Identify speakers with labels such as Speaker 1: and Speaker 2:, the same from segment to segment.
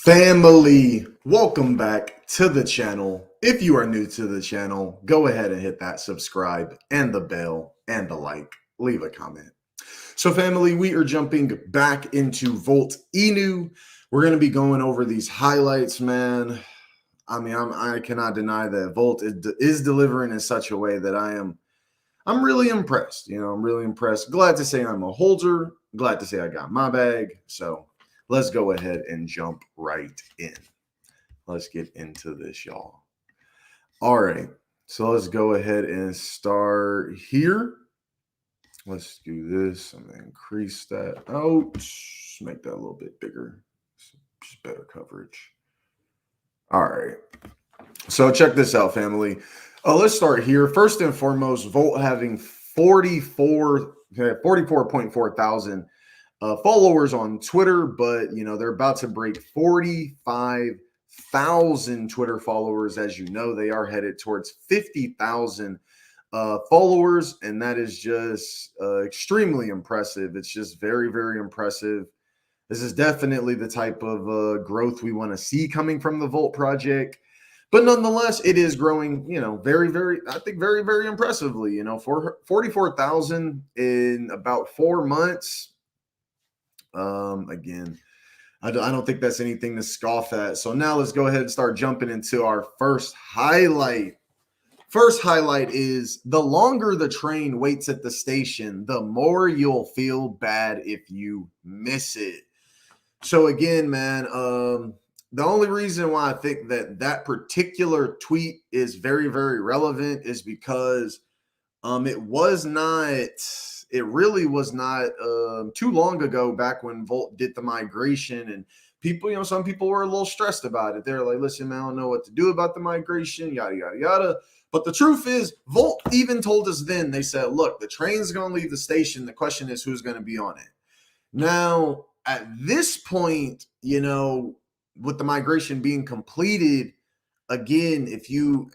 Speaker 1: Family, welcome back to the channel. If you are new to the channel, go ahead and hit that subscribe and the bell and the like. Leave a comment. So family, we are jumping back into Volt Inu. We're going to be going over these highlights, man. I cannot deny that Volt is delivering in such a way that I'm really impressed. I'm really impressed. Glad to say I'm a holder. Glad to say I got my bag. So let's go ahead and jump right in. Let's get into this, y'all. All right. So let's go ahead and start here. Let's do this. I'm going to increase that out. Make that a little bit bigger. Just better coverage. All right. So check this out, family. Let's start here. First and foremost, Volt having 44.4 thousand followers on Twitter, but they're about to break 45,000 Twitter followers. As you know, they are headed towards 50,000 followers, and that is just extremely impressive. It's just very, very impressive. This is definitely the type of growth we want to see coming from the Volt project. But nonetheless, it is growing, very, very, I think very, very impressively, for 44,000 in about 4 months. Again, I don't think that's anything to scoff at. So now let's go ahead and start jumping into our first highlight. First highlight is the longer the train waits at the station, the more you'll feel bad if you miss it. So again, man, the only reason why I think that particular tweet is very, very relevant is because it really was not too long ago, back when Volt did the migration, and people, some people were a little stressed about it. They're like, listen, man, I don't know what to do about the migration, yada, yada, yada. But the truth is, Volt even told us then, they said, look, the train's going to leave the station. The question is who's going to be on it. Now, at this point, with the migration being completed, again,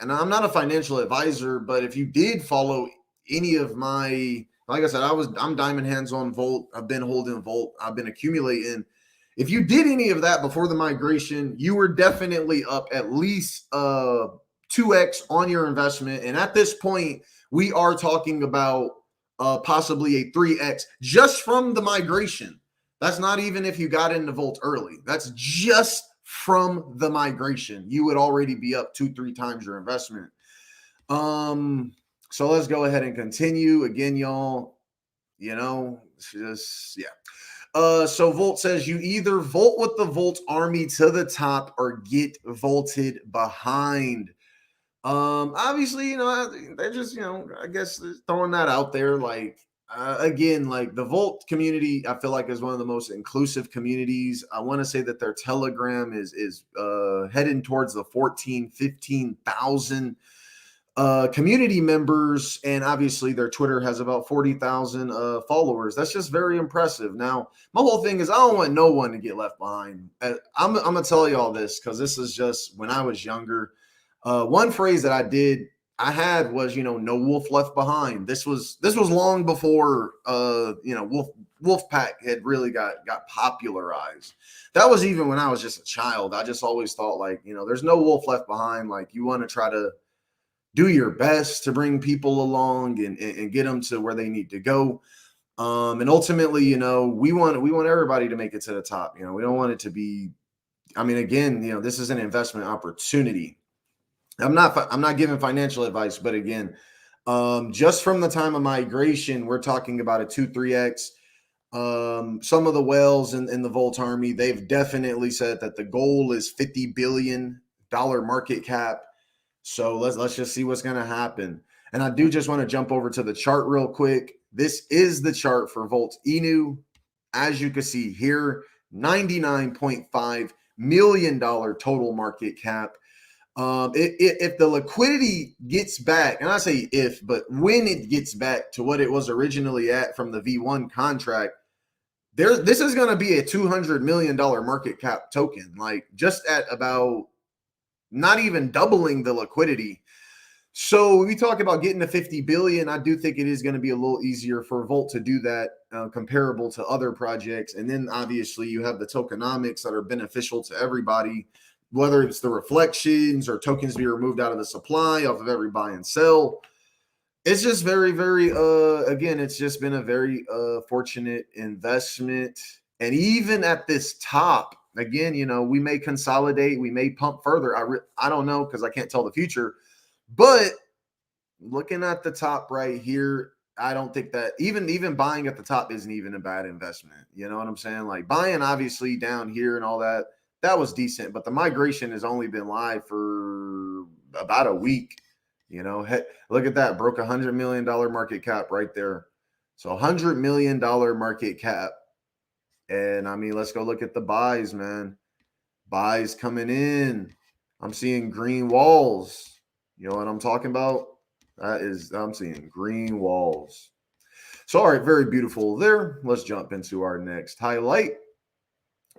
Speaker 1: and I'm not a financial advisor, but if you did follow any of my, like I said, I'm diamond hands on Volt. I've been holding Volt. I've been accumulating. If you did any of that before the migration, you were definitely up at least 2x on your investment. And at this point, we are talking about possibly a 3x just from the migration. That's not even if you got into Volt early. That's just from the migration. You would already be up 2-3 times your investment. So let's go ahead and continue. Again, y'all, just, yeah. So Volt says you either vote with the Volt army to the top or get vaulted behind. Obviously, they're just, I guess throwing that out there. Like, again, like the Volt community, I feel like is one of the most inclusive communities. I want to say that their Telegram is heading towards the 15,000 community members, and obviously their Twitter has about 40,000 followers. That's just very impressive. Now, my whole thing is I don't want no one to get left behind. I'm gonna tell you all this because this is just when I was younger. One phrase that I had was, no wolf left behind. This was long before, wolf pack had really got popularized. That was even when I was just a child. I just always thought, like, there's no wolf left behind. Like, you want to try to do your best to bring people along and get them to where they need to go. And ultimately, we want everybody to make it to the top. We don't want it to be, again, this is an investment opportunity. I'm not giving financial advice, but again, just from the time of migration, we're talking about a 2-3x. Some of the whales in the Volt army, they've definitely said that the goal is $50 billion market cap. So let's just see what's going to happen. And I do just want to jump over to the chart real quick. This is the chart for Volt Inu. As you can see here, $99.5 million total market cap. If the liquidity gets back, and I say if, but when it gets back to what it was originally at from the V1 contract, this is going to be a $200 million market cap token, like just at about not even doubling the liquidity. So when we talk about getting to 50 billion, I do think it is going to be a little easier for Volt to do that, comparable to other projects. And then obviously you have the tokenomics that are beneficial to everybody, whether it's the reflections or tokens be removed out of the supply off of every buy and sell. It's just very, very, again, it's just been a very fortunate investment. And even at this top, again, we may consolidate, we may pump further. I don't know because I can't tell the future. But looking at the top right here, I don't think that even buying at the top isn't even a bad investment. You know what I'm saying? Like buying obviously down here and all that, that was decent, but the migration has only been live for about a week. Look at that, broke $100 million market cap right there. So $100 million market cap. And I mean, let's go look at the buys, man. Buys coming in. I'm seeing green walls. You know what I'm talking about? I'm seeing green walls. So, all right, very beautiful there. Let's jump into our next highlight.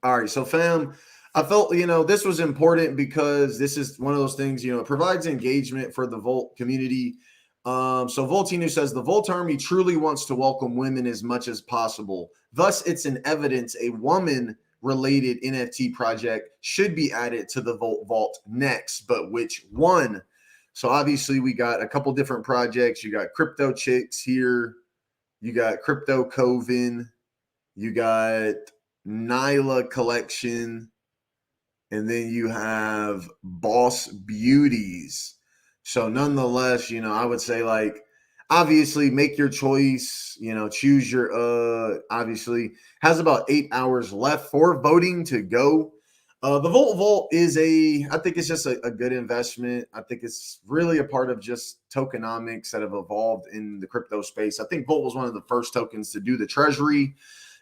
Speaker 1: All right, so fam, I felt, this was important because this is one of those things, it provides engagement for the Volt community. So Voltinu says the Volt Army truly wants to welcome women as much as possible. Thus, it's an evidence a woman related NFT project should be added to the Volt Vault next, but which one? So obviously we got a couple different projects. You got Crypto Chicks here. You got Crypto Coven. You got Nyla Collection. And then you have Boss Beauties. So nonetheless, I would say like, obviously make your choice, choose your, obviously has about 8 hours left for voting to go. The Volt Vault I think it's just a good investment. I think it's really a part of just tokenomics that have evolved in the crypto space. I think Volt was one of the first tokens to do the treasury.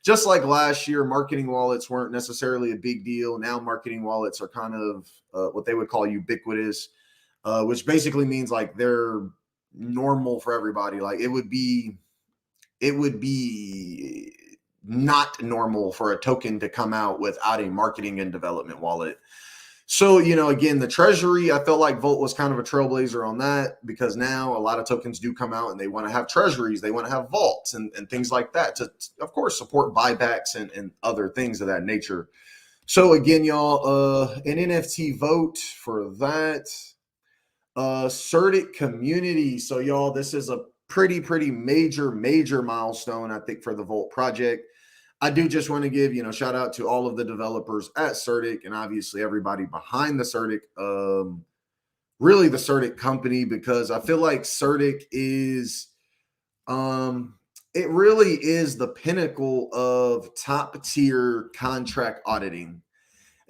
Speaker 1: Just like last year, marketing wallets weren't necessarily a big deal. Now marketing wallets are kind of what they would call ubiquitous, which basically means like they're normal for everybody. Like it would be not normal for a token to come out without a marketing and development wallet. So, again, the treasury, I felt like Volt was kind of a trailblazer on that because now a lot of tokens do come out and they want to have treasuries, they want to have vaults and things like that to, of course, support buybacks and other things of that nature. So again, y'all, an NFT vote for that. Certik community. So y'all, this is a pretty major milestone, I think, for the Volt project. I do just want to give, shout out to all of the developers at Certik and obviously everybody behind the Certik, really the Certik company, because I feel like Certik is, it really is the pinnacle of top tier contract auditing.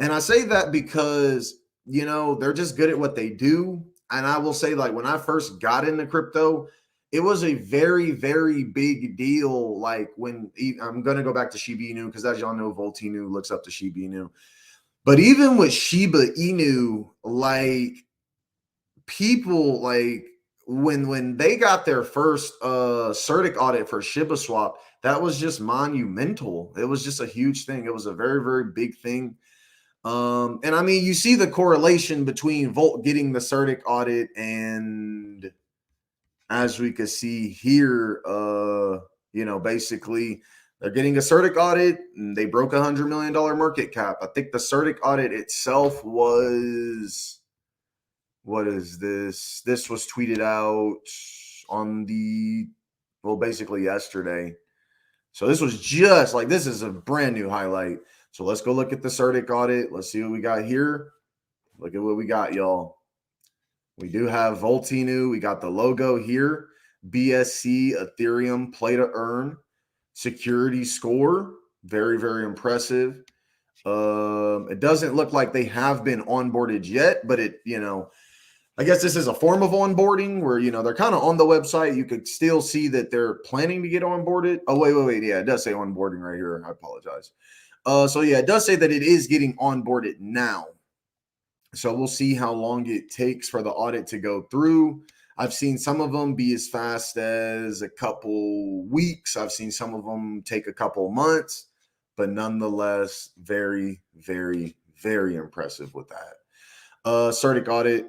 Speaker 1: And I say that because, they're just good at what they do. And I will say, like, when I first got into crypto, it was a very, very big deal. Like when I'm going to go back to Shiba Inu because as y'all know, Voltinu looks up to Shiba Inu. But even with Shiba Inu, like people like when they got their first Certik audit for Shiba Swap, that was just monumental. It was just a huge thing. It was a very, very big thing. And I mean, you see the correlation between Volt getting the Certik audit and as we could see here, basically they're getting a Certik audit and they broke $100 million market cap. I think the Certik audit itself was, what is this? This was tweeted out on basically yesterday. So this was just like, this is a brand new highlight. So let's go look at the Certik audit. Let's see what we got here. Look at what we got, y'all. We do have Voltinu. We got the logo here. BSC, Ethereum, play to earn. Security score. Very, very impressive. It doesn't look like they have been onboarded yet, but I guess this is a form of onboarding where, they're kind of on the website. You could still see that they're planning to get onboarded. Oh, wait. Yeah, it does say onboarding right here. I apologize. So yeah, it does say that it is getting onboarded now. So we'll see how long it takes for the audit to go through. I've seen some of them be as fast as a couple weeks. I've seen some of them take a couple months, but nonetheless, very, very, very impressive with that. Certik audit.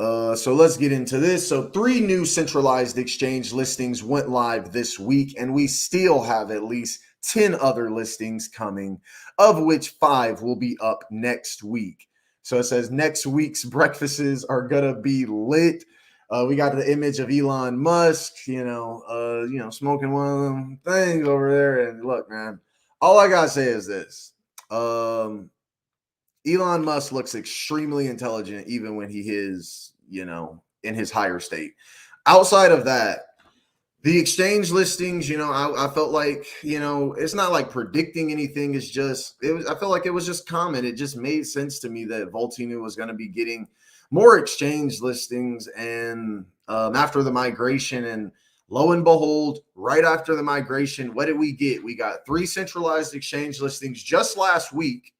Speaker 1: So let's get into this. So 3 new centralized exchange listings went live this week, and we still have at least 10 other listings coming, of which 5 will be up next week. So it says next week's breakfasts are gonna be lit. We got the image of Elon Musk, smoking one of them things over there. And look, man, all I gotta say is this. Elon Musk looks extremely intelligent, even when he is, in his higher state. Outside of that, the exchange listings, I felt like, it's not like predicting anything. I felt like it was just common. It just made sense to me that Voltinu was going to be getting more exchange listings. And after the migration, and lo and behold, right after the migration, what did we get? We got 3 centralized exchange listings just last week.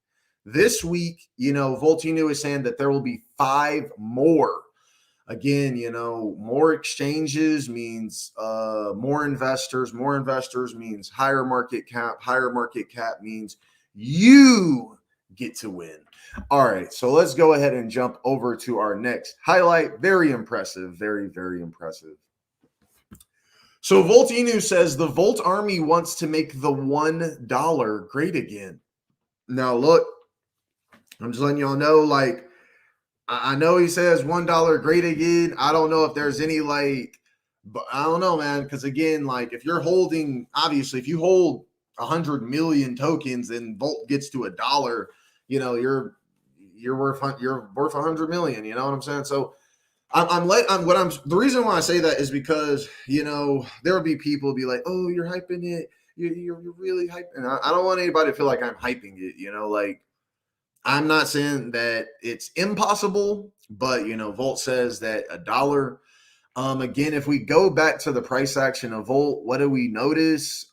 Speaker 1: This week, Voltinu is saying that there will be 5 more. Again, more exchanges means more investors. More investors means higher market cap. Higher market cap means you get to win. All right, so let's go ahead and jump over to our next highlight. Very impressive. Very, very impressive. So Voltinu says the Volt Army wants to make the $1 great again. Now, look, I'm just letting y'all know, like, I know he says $1 great again. I don't know if there's any but I don't know, man. Because again, like if you're holding, obviously, if you hold 100 million tokens and Volt gets to $1, you're worth 100 million. You know what I'm saying? So the reason why I say that is because there will be people be like, oh, you're hyping it. You're really hyping. I don't want anybody to feel like I'm hyping it. Like. I'm not saying that it's impossible, but Volt says that $1. Again, if we go back to the price action of Volt, what do we notice?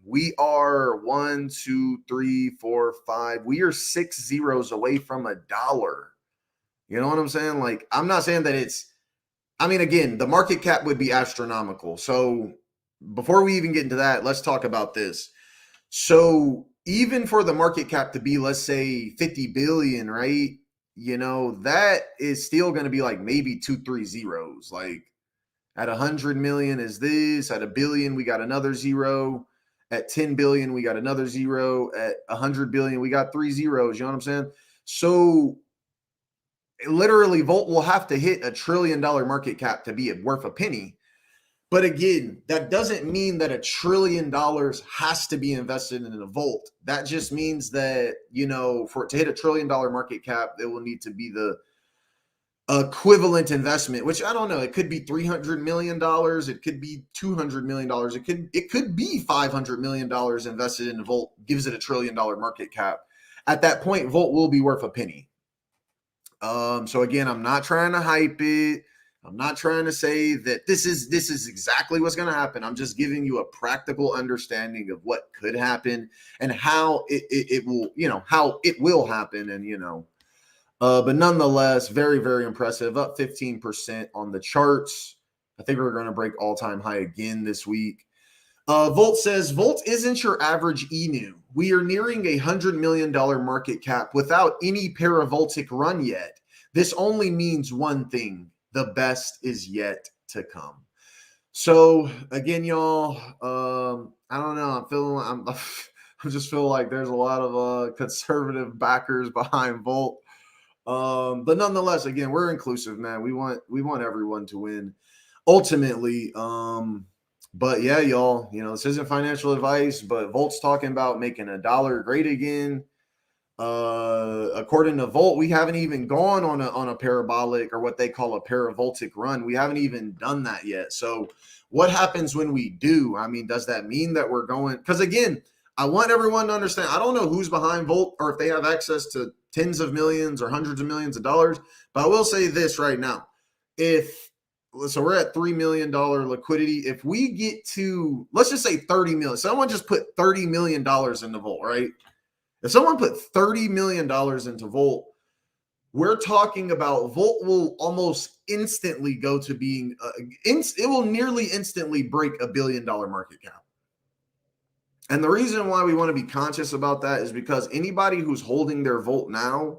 Speaker 1: We are 1, 2, 3, 4, 5. We are 6 zeros away from $1. You know what I'm saying? Like, I'm not saying that again, the market cap would be astronomical. So before we even get into that, let's talk about this. So even for the market cap to be, let's say 50 billion, right? That is still going to be like maybe 2-3 zeros. Like at 100 million is this, at 1 billion, we got another zero. At 10 billion, we got another zero. At 100 billion, we got 3 zeros. You know what I'm saying? So literally Volt will have to hit $1 trillion market cap to be worth a penny. But again, that doesn't mean that $1 trillion has to be invested in a Volt. That just means that, for it to hit $1 trillion market cap, it will need to be the equivalent investment, which I don't know. It could be $300 million. It could be $200 million. It could be $500 million invested in a Volt, gives it $1 trillion market cap. At that point, Volt will be worth a penny. So again, I'm not trying to hype it. I'm not trying to say that this is exactly what's going to happen. I'm just giving you a practical understanding of what could happen and how it will happen. And, but nonetheless, very, very impressive, up 15% on the charts. I think we're going to break all-time high again this week. Volt says, Volt isn't your average ENU. We are nearing $100 million market cap without any paravoltic run yet. This only means one thing. The best is yet to come. So again, y'all, I don't know. I just feel like there's a lot of conservative backers behind Volt. But nonetheless, again, we're inclusive, man. We want everyone to win ultimately. But yeah, y'all, this isn't financial advice, but Volt's talking about making $1 great again. According to Volt, we haven't even gone on a parabolic, or what they call a paravoltic run. We haven't even done that yet. So what happens when we do? Does that mean that we're going? Because again, I want everyone to understand, I don't know who's behind Volt or if they have access to tens of millions or hundreds of millions of dollars, but I will say this right now. So we're at $3 million liquidity. If we get to, let's just say 30 million, someone just put $30 million into Volt, right? If someone put $30 million into Volt, we're talking about Volt will almost instantly go to being, it will nearly instantly break $1 billion market cap. And the reason why we want to be conscious about that is because anybody who's holding their Volt now,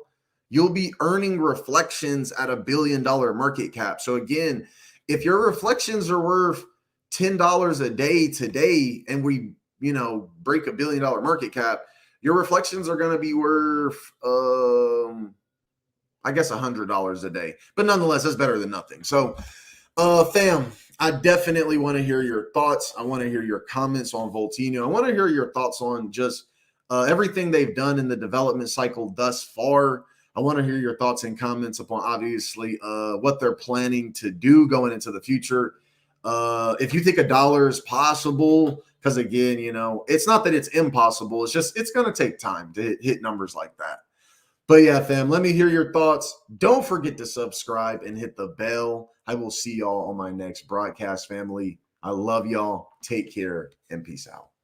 Speaker 1: you'll be earning reflections at $1 billion market cap. So again, if your reflections are worth $10 a day today, and we, break $1 billion market cap, your reflections are going to be worth, I guess $100 a day, but nonetheless, that's better than nothing. So, fam, I definitely want to hear your thoughts. I want to hear your comments on Voltino. I want to hear your thoughts on just everything they've done in the development cycle thus far. I want to hear your thoughts and comments upon obviously what they're planning to do going into the future. If you think $1 is possible, because again, it's not that it's impossible. It's just it's going to take time to hit numbers like that. But yeah, fam, let me hear your thoughts. Don't forget to subscribe and hit the bell. I will see y'all on my next broadcast, family. I love y'all. Take care and peace out.